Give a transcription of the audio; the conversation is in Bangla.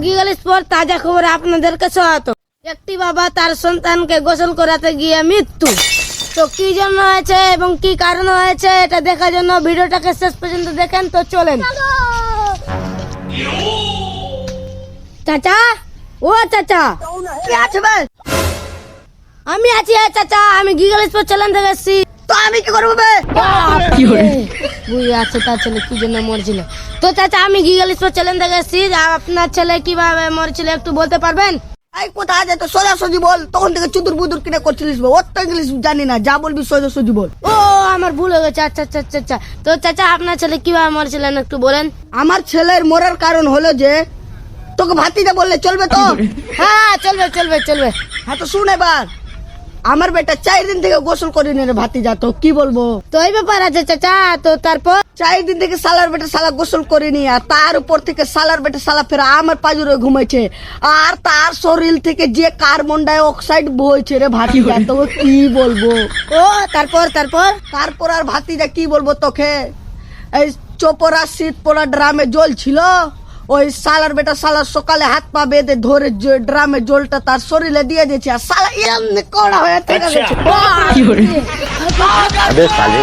গিয়ে পর তাজা খবর আপনাদের কাছে হতো। একটি বাবা তার সন্তানকে গোসল করাতে গিয়ে মৃত্যু। তো কি জন্য হয়েছে এবং কি কারণ হয়েছে এটা দেখার জন্য ভিডিওটাকে শেষ পর্যন্ত দেখেন। তো চলেন। চাচা, ও চাচা, কি আছে ভাই? আমি আছি। চাচা, আমি গিগল স্পোর্ট চ্যানেল থেকে এসেছি। তো আমি কি করবো বে? বুঝে আছে তার ছেলে কি জন্য মরছিল। তো চাচা, আমি গিগল স্পোর্ট চ্যানেল থেকে এসেছি। আপনার ছেলে কিভাবে মরছিল একটু বলতে পারবেন? এই কোথায় আছে তো সোজাসুজি বল। তখন থেকে চুদুর বুদুর কিনে করছিলিস বে। অত ইংলিশ জানি না, যা বলবি সোজাসুজি বল। ও, আমার ভুল হয়ে গেছে। আচ্ছা আচ্ছা আচ্ছা আচ্ছা। তো চাচা, আপনার ছেলে কিভাবে মরছিলেন একটু বলেন। আমার ছেলের মরার কারণ হলো যে তোকে ভাতিজা বললে চলবে তো? হ্যাঁ, চলবে চলবে চলবে। হ্যাঁ তো শুন এবার, আমার বেটা 4 দিন থেকে গোসল করিনি রে ভাতিজা, তো কি বলবো? তো এই ব্যাপার আছে চাচা। তো তারপর 4 দিন থেকে সালার বেটা সালা গোসল করিনি, আর তার উপর থেকে সালার বেটা সালা ফের আমার পাজরে ঘুমাইছে, আর তার শরীর থেকে যে কার্বন ডাই অক্সাইড বইছে রে ভাতিজা, তোকে কি বলবো? ও তারপর তারপর তারপর আর ভাতিজা কি বলবো তোকে, এই চোপড়া শীত পড়া ড্রামে জল ছিল, ওই সালার বেটা সালা সকালে হাত পা বেঁধে ধরে ড্রামে জলটা তার শরীরে দিয়ে দিয়েছে, আর সালা এমনি কড়া হয়ে থেকে গেছে। अबे साले